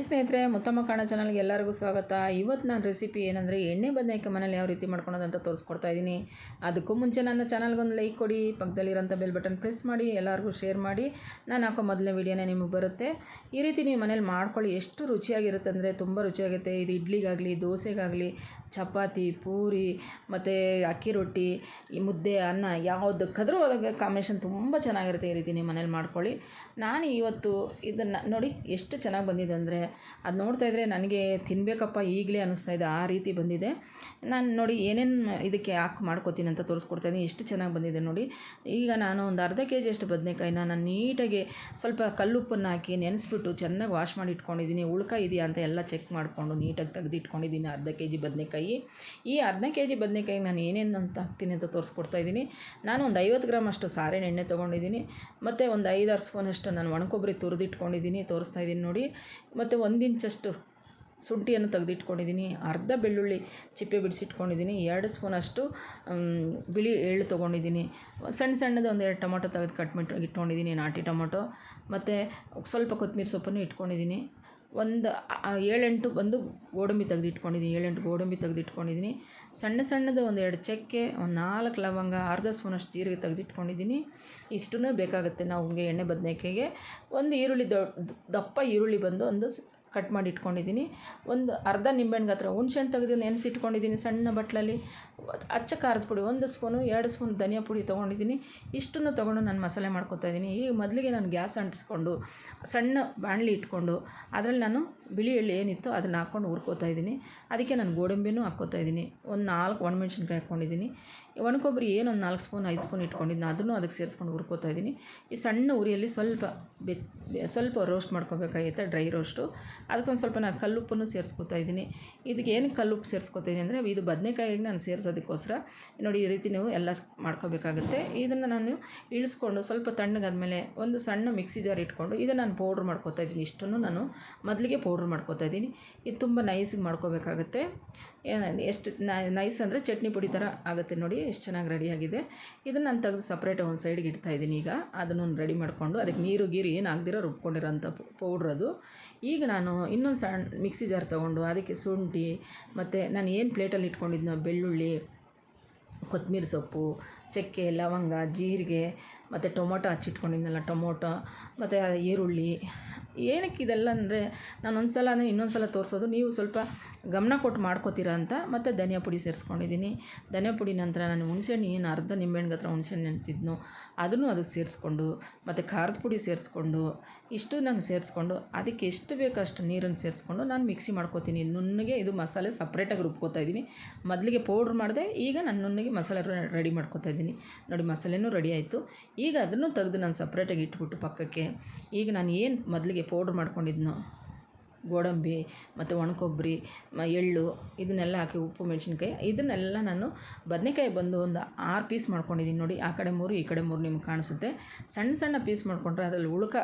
ಸ್ನೇಹಿತರೆ, ಮುತ್ತಮ್ಮ ಕಾಣ ಚಾನಲ್ಗೆ ಎಲ್ಲರಿಗೂ ಸ್ವಾಗತ. ಇವತ್ತು ನಾನು ರೆಸಿಪಿ ಏನಂದರೆ ಎಣ್ಣೆ ಬದನೆಕಾಯಿ ಮನೇಲಿ ಯಾವ ರೀತಿ ಮಾಡ್ಕೊಳೋದಂತ ತೋರಿಸ್ಕೊಡ್ತಾ ಇದ್ದೀನಿ. ಅದಕ್ಕೂ ಮುಂಚೆ ನನ್ನ ಚಾನಲ್ಗೊಂದು ಲೈಕ್ ಕೊಡಿ, ಪಕ್ಕದಲ್ಲಿರೋಂಥ ಬೆಲ್ ಬಟನ್ ಪ್ರೆಸ್ ಮಾಡಿ, ಎಲ್ಲರಿಗೂ ಶೇರ್ ಮಾಡಿ. ನಾನು ಹಾಕೋ ಮೊದಲನೇ ವೀಡಿಯೋನೇ ನಿಮಗೆ ಬರುತ್ತೆ. ಈ ರೀತಿ ನೀವು ಮನೇಲಿ ಮಾಡ್ಕೊಳ್ಳಿ. ಎಷ್ಟು ರುಚಿಯಾಗಿರುತ್ತೆ ಅಂದರೆ ತುಂಬ ರುಚಿಯಾಗುತ್ತೆ. ಇದು ಇಡ್ಲಿಗಾಗಲಿ, ದೋಸೆಗಾಗಲಿ, ಚಪಾತಿ, ಪೂರಿ ಮತ್ತು ಅಕ್ಕಿ ರೊಟ್ಟಿ, ಈ ಮುದ್ದೆ, ಅನ್ನ ಯಾವುದಕ್ಕಾದ್ರೂ ಕಾಂಬಿನೇಷನ್ ತುಂಬ ಚೆನ್ನಾಗಿರುತ್ತೆ. ಈ ರೀತಿ ನೀವು ಮನೇಲಿ ಮಾಡ್ಕೊಳ್ಳಿ. ನಾನು ಇವತ್ತು ಇದನ್ನು ನೋಡಿ ಎಷ್ಟು ಚೆನ್ನಾಗಿ ಬಂದಿದೆ ಅಂದರೆ, ಅದು ನೋಡ್ತಾಯಿದ್ರೆ ನನಗೆ ತಿನ್ನಬೇಕಪ್ಪ ಈಗಲೇ ಅನ್ನಿಸ್ತಾಯಿದೆ, ಆ ರೀತಿ ಬಂದಿದೆ. ನಾನು ನೋಡಿ ಏನೇನು ಇದಕ್ಕೆ ಹಾಕಿ ಮಾಡ್ಕೋತೀನಿ ಅಂತ ತೋರಿಸ್ಕೊಡ್ತಾಯಿದ್ದೀನಿ. ಎಷ್ಟು ಚೆನ್ನಾಗಿ ಬಂದಿದೆ ನೋಡಿ. ಈಗ ನಾನು ಒಂದು ಅರ್ಧ ಕೆ ಜಿಯಷ್ಟು ಬದನೆಕಾಯಿನ ನಾನು ನೀಟಾಗಿ ಸ್ವಲ್ಪ ಕಲ್ಲುಪ್ಪನ್ನು ಹಾಕಿ ನೆನೆಸ್ಬಿಟ್ಟು ಚೆನ್ನಾಗಿ ವಾಶ್ ಮಾಡಿ ಇಟ್ಕೊಂಡಿದ್ದೀನಿ. ಉಳ್ಕಾಯಿ ಇದೆಯಾ ಅಂತ ಎಲ್ಲ ಚೆಕ್ ಮಾಡಿಕೊಂಡು ನೀಟಾಗಿ ತೆಗೆದಿಟ್ಕೊಂಡಿದ್ದೀನಿ ಅರ್ಧ ಕೆ ಜಿ ಬದನೆಕಾಯಿ. ಈ ಅರ್ಧ ಕೆ ಜಿ ಬದನೆಕಾಯಿಗೆ ನಾನು ಏನೇನು ಅಂತ ಹಾಕ್ತೀನಿ ಅಂತ ತೋರಿಸ್ಕೊಡ್ತಾಯಿದ್ದೀನಿ. ನಾನು ಒಂದು 50 ಗ್ರಾಮ್ ಅಷ್ಟು ಸಾರಿನ ಎಣ್ಣೆ ತೊಗೊಂಡಿದ್ದೀನಿ. ಮತ್ತು ಒಂದು 5-6 ಸ್ಪೂನಷ್ಟು ನಾನು ಒಣಕೊಬ್ಬರಿ ತುರಿದಿಟ್ಕೊಂಡಿದ್ದೀನಿ, ತೋರಿಸ್ತಾಯಿದ್ದೀನಿ ನೋಡಿ. ಮತ್ತು 1 ಇಂಚಷ್ಟು ಶುಂಠಿಯನ್ನು ತೆಗೆದಿಟ್ಕೊಂಡಿದ್ದೀನಿ. ಅರ್ಧ ಬೆಳ್ಳುಳ್ಳಿ ಚಿಪ್ಪೆ ಬಿಡಿಸಿಟ್ಕೊಂಡಿದ್ದೀನಿ. 2 ಸ್ಪೂನಷ್ಟು ಬಿಳಿ ಎಳ್ಳು ತೊಗೊಂಡಿದ್ದೀನಿ. ಸಣ್ಣದು ಒಂದು 2 ಟೊಮೊಟೊ ತೆಗೆದು ಕಟ್ ಮಾಡಿ ಇಟ್ಕೊಂಡಿದ್ದೀನಿ, ನಾಟಿ ಟೊಮೊಟೊ. ಮತ್ತು ಸ್ವಲ್ಪ ಕೊತ್ತಂಬರಿ ಸೊಪ್ಪನ್ನು ಇಟ್ಕೊಂಡಿದ್ದೀನಿ. ಒಂದು 7-8 ಬಂದು ಗೋಡಂಬಿ ತೆಗೆದಿಟ್ಕೊಂಡಿದ್ದೀನಿ. 7-8 ಗೋಡಂಬಿ ತೆಗೆದಿಟ್ಕೊಂಡಿದ್ದೀನಿ. ಸಣ್ಣದು ಒಂದು 2 ಚಕ್ಕೆ, ಒಂದು 4 ಲವಂಗ, ಅರ್ಧ ಸ್ಪೂನಷ್ಟು ಜೀರಿಗೆ ತೆಗೆದಿಟ್ಕೊಂಡಿದ್ದೀನಿ. ಇಷ್ಟೂ ಬೇಕಾಗುತ್ತೆ ನಮಗೆ ಎಣ್ಣೆ ಬದನೆಕಾಯಿಗೆ. ಒಂದು ಈರುಳ್ಳಿ, ದಪ್ಪ ಈರುಳ್ಳಿ ಬಂದು ಒಂದು ಕಟ್ ಮಾಡಿ ಇಟ್ಕೊಂಡಿದ್ದೀನಿ. ಒಂದು ಅರ್ಧ ನಿಂಬೆಹಣ್ಣು ಗಾತ್ರ ಹುಣಸೆಹಣ್ಣು ತೆಗೆದು ನೆನೆಸಿಟ್ಕೊಂಡಿದ್ದೀನಿ ಸಣ್ಣ ಬಟ್ಲಲ್ಲಿ. ಅಚ್ಚ ಖಾರದ ಪುಡಿ 1 ಸ್ಪೂನು, 2 ಸ್ಪೂನ್ ಧನಿಯಾ ಪುಡಿ ತೊಗೊಂಡಿದ್ದೀನಿ. ಇಷ್ಟನ್ನು ತೊಗೊಂಡು ನಾನು ಮಸಾಲೆ ಮಾಡ್ಕೊತಾಯಿದ್ದೀನಿ. ಈಗ ಮೊದಲಿಗೆ ನಾನು ಗ್ಯಾಸ್ ಅಂಟಿಸ್ಕೊಂಡು ಸಣ್ಣ ಬಾಣಲಿ ಇಟ್ಕೊಂಡು ಅದರಲ್ಲಿ ನಾನು ಬಿಳಿ ಎಳ್ಳು ಏನಿತ್ತು ಅದನ್ನು ಹಾಕ್ಕೊಂಡು ಹುರ್ಕೋತಾಯಿದ್ದೀನಿ. ಅದಕ್ಕೆ ನಾನು ಗೋಡಂಬಿನೂ ಹಾಕ್ಕೋತಾಯಿದ್ದೀನಿ. ಒಂದು 4 ಒಣಮೆಣ್ಸಿನ್ಕಾಯಿ ಹಾಕ್ಕೊಂಡಿದ್ದೀನಿ. ಒಣಕೊಬ್ಬರಿ ಏನು ಒಂದು 4 ಸ್ಪೂನ್ 5 ಸ್ಪೂನ್ ಇಟ್ಕೊಂಡಿದ್ದೀನಿ, ಅದನ್ನು ಅದಕ್ಕೆ ಸೇರಿಸ್ಕೊಂಡು ಹುರ್ಕೋತಾಯಿದ್ದೀನಿ. ಈ ಸಣ್ಣ ಉರಿಯಲ್ಲಿ ಸ್ವಲ್ಪ ರೋಸ್ಟ್ ಮಾಡ್ಕೋಬೇಕಾಗಿತ್ತೆ, ಡ್ರೈ ರೋಸ್ಟು. ಅದಕ್ಕೊಂದು ಸ್ವಲ್ಪ ನಾನು ಕಲ್ಲುಪ್ಪನ್ನು ಸೇರಿಸ್ಕೊತಾಯಿದ್ದೀನಿ. ಇದಕ್ಕೆ ಏನಕ್ಕೆ ಕಲ್ಲುಪ್ಪು ಸೇರಿಸ್ಕೊತಾಯಿದ್ದೀನಿ ಅಂದರೆ, ಇದು ಬದನೆಕಾಯಿಗೆ ನಾನು ಸೇರಿಸೋದಕ್ಕೋಸ್ಕರ. ನೋಡಿ ಈ ರೀತಿ ನೀವು ಎಲ್ಲ ಮಾಡ್ಕೋಬೇಕಾಗುತ್ತೆ. ಇದನ್ನು ನಾನು ಇಳಿಸ್ಕೊಂಡು ಸ್ವಲ್ಪ ತಣ್ಣಗಾದ್ಮೇಲೆ ಒಂದು ಸಣ್ಣ ಮಿಕ್ಸಿ ಜಾರ್ ಇಟ್ಕೊಂಡು ಇದನ್ನು ನಾನು ಪೌಡ್ರ್ ಮಾಡ್ಕೊತಾಯಿದ್ದೀನಿ. ಇಷ್ಟನ್ನು ನಾನು ಮೊದಲಿಗೆ ಪೌಡ್ರ್ ಮಾಡ್ಕೊತಾಯಿದ್ದೀನಿ. ಇದು ತುಂಬ ನೈಸಿಗೆ ಮಾಡ್ಕೋಬೇಕಾಗುತ್ತೆ. ಎಷ್ಟು ನೈಸ್ ಅಂದರೆ ಚಟ್ನಿ ಪುಡಿ ಥರ ಆಗುತ್ತೆ ನೋಡಿ. ಎಷ್ಟು ಚೆನ್ನಾಗಿ ರೆಡಿಯಾಗಿದೆ. ಇದನ್ನು ನಾನು ತೆಗೆದು ಸಪ್ರೇಟಾಗಿ ಒಂದು ಸೈಡ್ಗೆ ಇಡ್ತಾಯಿದ್ದೀನಿ. ಈಗ ಅದನ್ನು ರೆಡಿ ಮಾಡಿಕೊಂಡು ಅದಕ್ಕೆ ನೀರು ಏನು ಹಾಕ್ದಿರೋ ರುಬ್ಕೊಂಡಿರೋಂಥ ಪೌಡ್ರ್ ಅದು. ಈಗ ನಾನು ಇನ್ನೊಂದು ಸಣ್ಣ ಮಿಕ್ಸಿ ಜಾರ್ ತೊಗೊಂಡು ಅದಕ್ಕೆ ಶುಂಠಿ ಮತ್ತು ನಾನು ಏನು ಪ್ಲೇಟಲ್ಲಿ ಇಟ್ಕೊಂಡಿದ್ನೋ ಬೆಳ್ಳುಳ್ಳಿ, ಕೊತ್ತಂಬರಿ ಸೊಪ್ಪು, ಚಕ್ಕೆ, ಲವಂಗ, ಜೀರಿಗೆ ಮತ್ತು ಟೊಮೊಟೊ ಹಚ್ಚಿಟ್ಕೊಂಡಿದ್ನಲ್ಲ ಟೊಮೊಟೊ ಮತ್ತು ಈರುಳ್ಳಿ. ಏನಕ್ಕೆ ಇದೆಲ್ಲ ಅಂದರೆ, ನಾನು ಒಂದು ಸಲ ಇನ್ನೊಂದು ಸಲ ತೋರಿಸೋದು, ನೀವು ಸ್ವಲ್ಪ ಗಮನ ಕೊಟ್ಟು ಮಾಡ್ಕೋತೀರ ಅಂತ. ಮತ್ತು ಧನಿಯಾ ಪುಡಿ ಸೇರಿಸ್ಕೊಂಡಿದ್ದೀನಿ. ಧನಿಯಾ ಪುಡಿ ನಂತರ ನಾನು ಹುಣಸೆಹಣ್ಣು ಏನು ಅರ್ಧ ನಿಂಬೆಹಣ್ಣು ಹತ್ರ ಹುಣಸೆಹಣ್ಣು ನೆನೆಸಿದ್ನು ಅದನ್ನು ಅದಕ್ಕೆ ಸೇರಿಸ್ಕೊಂಡು, ಮತ್ತು ಖಾರದ ಪುಡಿ ಸೇರಿಸ್ಕೊಂಡು, ಇಷ್ಟು ನಾನು ಸೇರಿಸ್ಕೊಂಡು ಅದಕ್ಕೆ ಎಷ್ಟು ಬೇಕೋ ಅಷ್ಟು ನೀರನ್ನು ಸೇರಿಸ್ಕೊಂಡು ನಾನು ಮಿಕ್ಸಿ ಮಾಡ್ಕೋತೀನಿ. ನುಣ್ಣಗೆ ಇದು ಮಸಾಲೆ ಸಪ್ರೇಟಾಗಿ ರುಬ್ಕೋತಾಯಿದ್ದೀನಿ. ಮೊದಲಿಗೆ ಪೌಡ್ರ್ ಮಾಡಿದೆ, ಈಗ ನಾನು ನುಣ್ಣಗೆ ಮಸಾಲೆ ರೆಡಿ ಮಾಡ್ಕೋತಾಯಿದ್ದೀನಿ. ನೋಡಿ ಮಸಾಲೆನೂ ರೆಡಿ ಆಯಿತು. ಈಗ ಅದನ್ನು ತೆಗೆದು ನಾನು ಸಪ್ರೇಟಾಗಿ ಇಟ್ಬಿಟ್ಟು ಪಕ್ಕಕ್ಕೆ, ಈಗ ನಾನು ಏನು ಮೊದಲಿಗೆ ಪೌಡ್ರ್ ಮಾಡ್ಕೊಂಡಿದ್ನೋ ಗೋಡಂಬಿ ಮತ್ತು ಒಣಕೊಬ್ಬರಿ, ಎಳ್ಳು, ಇದನ್ನೆಲ್ಲ ಹಾಕಿ ಉಪ್ಪು ಮೆಣಸಿನ್ಕಾಯಿ, ಇದನ್ನೆಲ್ಲ ನಾನು ಬದನೆಕಾಯಿ ಬಂದು ಒಂದು 6 ಪೀಸ್ ಮಾಡ್ಕೊಂಡಿದ್ದೀನಿ ನೋಡಿ. ಆ ಕಡೆ 3 ಈ ಕಡೆ 3 ನಿಮ್ಗೆ ಕಾಣಿಸುತ್ತೆ. ಸಣ್ಣ ಪೀಸ್ ಮಾಡ್ಕೊಂಡ್ರೆ ಅದರಲ್ಲಿ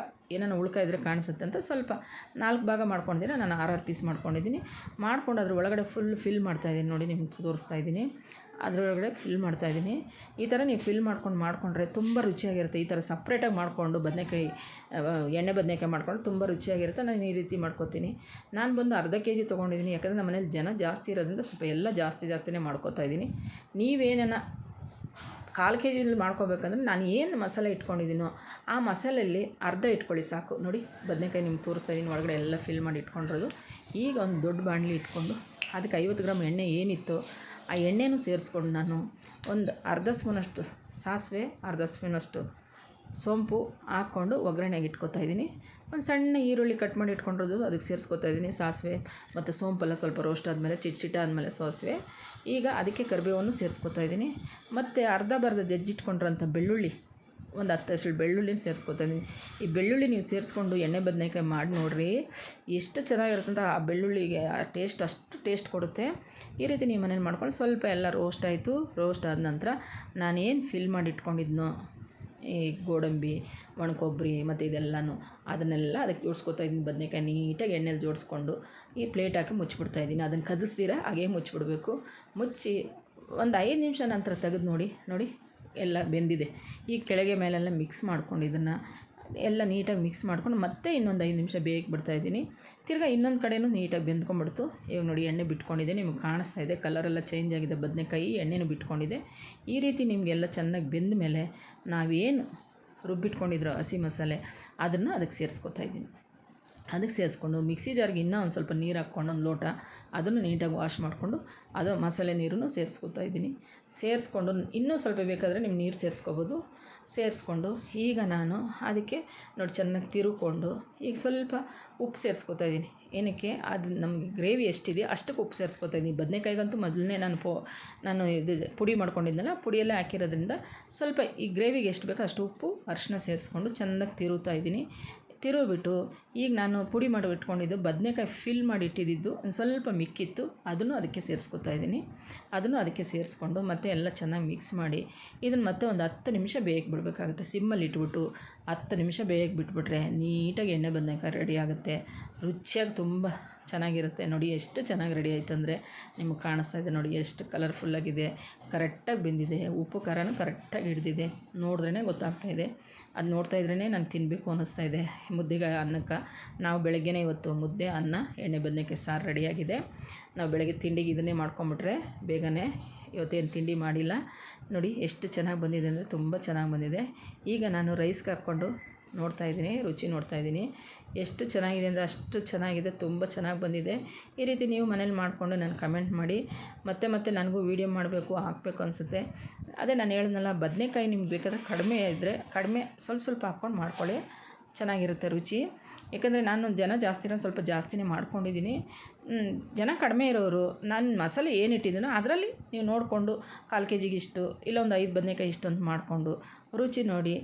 ಏನಾನ ಉಳ್ಕ ಇದ್ದರೆ ಕಾಣಿಸುತ್ತೆ ಅಂತ ಸ್ವಲ್ಪ 4 ಭಾಗ ಮಾಡ್ಕೊಂಡಿದ್ದೀನಿ. ನಾನು 6 ಪೀಸ್ ಮಾಡ್ಕೊಂಡಿದ್ದೀನಿ. ಮಾಡ್ಕೊಂಡು ಅದ್ರ ಒಳಗಡೆ ಫಿಲ್ ಮಾಡ್ತಾಯಿದ್ದೀನಿ ನೋಡಿ. ನಿಮ್ಗೆ ತೋರಿಸ್ತಾ ಇದ್ದೀನಿ. ಅದರೊಳಗಡೆ ಫಿಲ್ ಮಾಡ್ತಾಯಿದ್ದೀನಿ. ಈ ಥರ ನೀವು ಫಿಲ್ ಮಾಡ್ಕೊಂಡ್ರೆ ತುಂಬ ರುಚಿಯಾಗಿರುತ್ತೆ. ಈ ಥರ ಸಪ್ರೇಟಾಗಿ ಮಾಡಿಕೊಂಡು ಎಣ್ಣೆ ಬದನೆಕಾಯಿ ಮಾಡ್ಕೊಂಡು ತುಂಬ ರುಚಿಯಾಗಿರುತ್ತೆ. ನಾನು ಈ ರೀತಿ ಮಾಡ್ಕೊತೀನಿ. ನಾನು ಬಂದು ಅರ್ಧ ಕೆ ಜಿ ತೊಗೊಂಡಿದ್ದೀನಿ. ಯಾಕಂದರೆ ನಮ್ಮ ಮನೇಲಿ ಜನ ಜಾಸ್ತಿ ಇರೋದ್ರಿಂದ ಸ್ವಲ್ಪ ಎಲ್ಲ ಜಾಸ್ತಿನೇ ಮಾಡ್ಕೊತಾಯಿದ್ದೀನಿ. ನೀವೇನ 1/4 ಕೆ ಜಿಯಲ್ಲಿ ಮಾಡ್ಕೋಬೇಕಂದ್ರೆ ನಾನು ಏನು ಮಸಾಲೆ ಇಟ್ಕೊಂಡಿದ್ದೀನೋ ಆ ಮಸಾಲೆಯಲ್ಲಿ ಅರ್ಧ ಇಟ್ಕೊಳ್ಳಿ ಸಾಕು. ನೋಡಿ ಬದನೆಕಾಯಿ ನಿಮ್ಗೆ ತೋರಿಸ್ತಾಯಿದ್ದೀನಿ, ಒಳಗಡೆ ಎಲ್ಲ ಫಿಲ್ ಮಾಡಿ ಇಟ್ಕೊಂಡಿರೋದು. ಈಗ ಒಂದು ದೊಡ್ಡ ಬಾಣಲಿ ಇಟ್ಕೊಂಡು ಅದಕ್ಕೆ 50 ಗ್ರಾಮ್ ಎಣ್ಣೆ ಏನಿತ್ತು ಆ ಎಣ್ಣೆನೂ ಸೇರಿಸ್ಕೊಂಡು ನಾನು ಒಂದು ಅರ್ಧ ಸ್ಪೂನಷ್ಟು ಸಾಸಿವೆ, ಅರ್ಧ ಸ್ಪೂನಷ್ಟು ಸೋಂಪು ಹಾಕ್ಕೊಂಡು ಒಗ್ಗರಣೆಗೆ ಇಟ್ಕೊತಾಯಿದ್ದೀನಿ. ಒಂದು ಸಣ್ಣ ಈರುಳ್ಳಿ ಕಟ್ ಮಾಡಿ ಇಟ್ಕೊಂಡಿರೋದು ಅದಕ್ಕೆ ಸೇರಿಸ್ಕೊತಾಯಿದ್ದೀನಿ. ಸಾಸಿವೆ ಮತ್ತು ಸೋಂಪೆಲ್ಲ ಸ್ವಲ್ಪ ರೋಸ್ಟ್ ಆದಮೇಲೆ ಚಿಟ ಆದಮೇಲೆ ಸಾಸಿವೆ. ಈಗ ಅದಕ್ಕೆ ಕರಿಬೇವನ್ನು ಸೇರಿಸ್ಕೊತಾಯಿದ್ದೀನಿ. ಮತ್ತು ಅರ್ಧ ಜಜ್ಜಿಟ್ಕೊಂಡಿರೋಂಥ ಬೆಳ್ಳುಳ್ಳಿ, ಒಂದು 10 ಎಸಳು ಬೆಳ್ಳುಳ್ಳಿನ ಸೇರಿಸ್ಕೊತಾಯಿದ್ದೀನಿ. ಈ ಬೆಳ್ಳುಳ್ಳಿ ನೀವು ಸೇರಿಸ್ಕೊಂಡು ಎಣ್ಣೆ ಬದನೆಕಾಯಿ ಮಾಡಿ ನೋಡಿರಿ, ಎಷ್ಟು ಚೆನ್ನಾಗಿರುತ್ತೆ ಅಂತ. ಆ ಬೆಳ್ಳುಳ್ಳಿಗೆ ಆ ಅಷ್ಟು ಟೇಸ್ಟ್ ಕೊಡುತ್ತೆ. ಈ ರೀತಿ ನೀವು ಮನೇಲಿ ಮಾಡ್ಕೊಂಡು ಸ್ವಲ್ಪ ಎಲ್ಲ ರೋಸ್ಟ್ ಆಯಿತು. ರೋಸ್ಟ್ ಆದ ನಂತರ ನಾನೇನು ಫಿಲ್ ಮಾಡಿ ಇಟ್ಕೊಂಡಿದ್ನೋ ಈ ಗೋಡಂಬಿ, ಒಣಕೊಬ್ಬರಿ ಮತ್ತು ಇದೆಲ್ಲನೂ ಅದನ್ನೆಲ್ಲ ಅದಕ್ಕೆ ಜೋಡಿಸ್ಕೊತಾಯಿದ್ದೀನಿ. ಬದನೆಕಾಯಿ ನೀಟಾಗಿ ಎಣ್ಣೆಲಿ ಜೋಡಿಸ್ಕೊಂಡು ಈ ಪ್ಲೇಟ್ ಹಾಕಿ ಮುಚ್ಚಿಬಿಡ್ತಾಯಿದ್ದೀನಿ. ಅದನ್ನು ಕದಲ್ಸ್ದಿರ ಹಾಗೇ ಮುಚ್ಚಿಬಿಡಬೇಕು. ಮುಚ್ಚಿ ಒಂದು 5 ನಿಮಿಷ ನಂತರ ತೆಗೆದು ನೋಡಿ ಎಲ್ಲ ಬೆಂದಿದೆ. ಈ ಕೆಳಗೆ ಮೇಲೆಲ್ಲ ಮಿಕ್ಸ್ ಮಾಡ್ಕೊಂಡು ಇದನ್ನು ಎಲ್ಲ ನೀಟಾಗಿ ಮಿಕ್ಸ್ ಮಾಡ್ಕೊಂಡು ಮತ್ತೆ ಇನ್ನೊಂದು 5 ನಿಮಿಷ ಬೇಯಕ್ಕೆ ಬಿಡ್ತಾಯಿದ್ದೀನಿ. ತಿರ್ಗಿ ಇನ್ನೊಂದು ಕಡೆಯೂ ನೀಟಾಗಿ ಬೆಂದ್ಕೊಂಡ್ಬಿಡ್ತು. ಇವಾಗ ನೋಡಿ ಎಣ್ಣೆ ಬಿಟ್ಕೊಂಡಿದೆ, ನಿಮಗೆ ಕಾಣಿಸ್ತಾ ಇದೆ, ಕಲರೆಲ್ಲ ಚೇಂಜ್ ಆಗಿದೆ, ಬದನೆಕಾಯಿ ಎಣ್ಣೆನೂ ಬಿಟ್ಕೊಂಡಿದೆ. ಈ ರೀತಿ ನಿಮಗೆಲ್ಲ ಚೆನ್ನಾಗಿ ಬೆಂದ ಮೇಲೆ ನಾವೇನು ರುಬ್ಬಿಟ್ಕೊಂಡಿದ್ರು ಹಸಿ ಮಸಾಲೆ ಅದನ್ನು ಅದಕ್ಕೆ ಸೇರಿಸ್ಕೊತಾಯಿದ್ದೀನಿ. ಅದಕ್ಕೆ ಸೇರಿಸ್ಕೊಂಡು ಮಿಕ್ಸಿ ಜಾರ್ಗೆ ಇನ್ನೂ ಒಂದು ಸ್ವಲ್ಪ ನೀರು ಹಾಕ್ಕೊಂಡು ಒಂದು ಲೋಟ ಅದನ್ನು ನೀಟಾಗಿ ವಾಶ್ ಮಾಡಿಕೊಂಡು ಅದು ಮಸಾಲೆ ನೀರನ್ನು ಸೇರಿಸ್ಕೊತಾಯಿದ್ದೀನಿ. ಸೇರಿಸ್ಕೊಂಡು ಇನ್ನೂ ಸ್ವಲ್ಪ ಬೇಕಾದರೆ ನೀವು ನೀರು ಸೇರಿಸ್ಕೋಬೋದು. ಸೇರಿಸ್ಕೊಂಡು ಈಗ ನಾನು ಅದಕ್ಕೆ ನೋಡಿ ಚೆನ್ನಾಗಿ ತಿರುಕೊಂಡು ಈಗ ಸ್ವಲ್ಪ ಉಪ್ಪು ಸೇರಿಸ್ಕೊತಾಯಿದ್ದೀನಿ. ಏನಕ್ಕೆ ಅದು ನಮಗೆ ಗ್ರೇವಿ ಎಷ್ಟಿದೆ ಅಷ್ಟಕ್ಕೆ ಉಪ್ಪು ಸೇರಿಸ್ಕೊತಾಯಿದ್ದೀನಿ. ಬದನೆಕಾಯಿಗಂತೂ ಮೊದಲನೇ ನಾನು ಇದು ಪುಡಿ ಮಾಡ್ಕೊಂಡಿದ್ದೆನಲ್ಲ, ಪುಡಿಯಲ್ಲೇ ಹಾಕಿರೋದ್ರಿಂದ ಸ್ವಲ್ಪ ಈ ಗ್ರೇವಿಗೆ ಎಷ್ಟು ಬೇಕೋ ಅಷ್ಟು ಉಪ್ಪು ಅರಿಶಿನ ಸೇರಿಸ್ಕೊಂಡು ಚೆನ್ನಾಗಿ ತಿರುಗ್ತಾಯಿದ್ದೀನಿ. ತಿರುಗಿಬಿಟ್ಟು ಈಗ ನಾನು ಪುಡಿ ಮಾಡಿ ಇಟ್ಕೊಂಡಿದ್ದು ಬದನೆಕಾಯಿ ಫಿಲ್ ಮಾಡಿ ಇಟ್ಟಿದ್ದು ಒಂದು ಸ್ವಲ್ಪ ಮಿಕ್ಕಿತ್ತು, ಅದನ್ನು ಅದಕ್ಕೆ ಸೇರಿಸ್ಕೊತಾಯಿದ್ದೀನಿ. ಅದನ್ನು ಅದಕ್ಕೆ ಸೇರಿಸ್ಕೊಂಡು ಮತ್ತೆ ಎಲ್ಲ ಚೆನ್ನಾಗಿ ಮಿಕ್ಸ್ ಮಾಡಿ ಇದನ್ನು ಮತ್ತೆ ಒಂದು 10 ನಿಮಿಷ ಬೇಯಕ್ಕೆ ಬಿಡಬೇಕಾಗುತ್ತೆ. ಸಿಮ್ಮಲ್ಲಿ ಇಟ್ಬಿಟ್ಟು 10 ನಿಮಿಷ ಬೇಯಕ್ಕೆ ಬಿಟ್ಬಿಟ್ರೆ ನೀಟಾಗಿ ಎಣ್ಣೆ ಬದನೆಕಾಯಿ ರೆಡಿ ಆಗುತ್ತೆ. ರುಚಿಯಾಗಿ ತುಂಬ ಚೆನ್ನಾಗಿರುತ್ತೆ. ನೋಡಿ ಎಷ್ಟು ಚೆನ್ನಾಗಿ ರೆಡಿ ಆಯಿತು ಅಂದರೆ ನಿಮಗೆ ಕಾಣಿಸ್ತಾ ಇದೆ. ನೋಡಿ ಎಷ್ಟು ಕಲರ್ಫುಲ್ಲಾಗಿದೆ, ಕರೆಕ್ಟಾಗಿ ಬೆಂದಿದೆ, ಉಪ್ಪು ಖಾರನೂ ಕರೆಕ್ಟಾಗಿ ಹಿಡಿದಿದೆ. ನೋಡಿದ್ರೇ ಗೊತ್ತಾಗ್ತಾಯಿದೆ. ಅದು ನೋಡ್ತಾ ಇದ್ರೇ ನಂಗೆ ತಿನ್ನಬೇಕು ಅನ್ನಿಸ್ತಾ ಇದೆ. ಮುದ್ದೆಗೆ ಅನ್ನಕ್ಕೆ ನಾವು ಬೆಳಗ್ಗೆನೇ ಇವತ್ತು ಮುದ್ದೆ ಅನ್ನ ಎಣ್ಣೆ ಬದನೆಕಾಯಿ ಸಾರು ರೆಡಿಯಾಗಿದೆ. ನಾವು ಬೆಳಗ್ಗೆ ತಿಂಡಿಗೆ ಇದನ್ನೇ ಮಾಡ್ಕೊಂಬಿಟ್ರೆ ಬೇಗನೆ. ಇವತ್ತೇನು ತಿಂಡಿ ಮಾಡಿಲ್ಲ. ನೋಡಿ ಎಷ್ಟು ಚೆನ್ನಾಗಿ ಬಂದಿದೆ ಅಂದರೆ ತುಂಬ ಚೆನ್ನಾಗಿ ಬಂದಿದೆ. ಈಗ ನಾನು ರೈಸ್ಗೆ ಹಾಕ್ಕೊಂಡು ನೋಡ್ತಾಯಿದ್ದೀನಿ, ರುಚಿ ನೋಡ್ತಾಯಿದ್ದೀನಿ. ಎಷ್ಟು ಚೆನ್ನಾಗಿದೆ ಅಂದರೆ ಅಷ್ಟು ಚೆನ್ನಾಗಿದೆ, ತುಂಬ ಚೆನ್ನಾಗಿ ಬಂದಿದೆ. ಈ ರೀತಿ ನೀವು ಮನೇಲಿ ಮಾಡಿಕೊಂಡು ನನಗೆ ಕಮೆಂಟ್ ಮಾಡಿ. ಮತ್ತೆ ನನಗೂ ವೀಡಿಯೋ ಮಾಡಬೇಕು ಹಾಕಬೇಕು ಅನಿಸುತ್ತೆ. ಅದೇ ನಾನು ಹೇಳಿದ್ನಲ್ಲ, ಬದನೆಕಾಯಿ ನಿಮ್ಗೆ ಬೇಕಾದರೆ ಕಡಿಮೆ ಇದ್ದರೆ ಕಡಿಮೆ ಸ್ವಲ್ಪ ಹಾಕ್ಕೊಂಡು ಮಾಡ್ಕೊಳ್ಳಿ, ಚೆನ್ನಾಗಿರುತ್ತೆ ರುಚಿ. ಯಾಕಂದರೆ ನಾನು ಜನ ಜಾಸ್ತಿ ಇರೋ ಸ್ವಲ್ಪ ಜಾಸ್ತಿನೇ ಮಾಡ್ಕೊಂಡಿದ್ದೀನಿ. ಜನ ಕಡಿಮೆ ಇರೋರು ನಾನು ಮಸಾಲೆ ಏನು ಇಟ್ಟಿದ್ದೀನೋ ಅದರಲ್ಲಿ ನೀವು ನೋಡಿಕೊಂಡು 1/4 kg ಇಷ್ಟು ಇಲ್ಲ ಒಂದು 5 ಬದನೆಕಾಯಿ ಇಷ್ಟು ಅಂತ ಮಾಡಿಕೊಂಡು ರುಚಿ ನೋಡಿ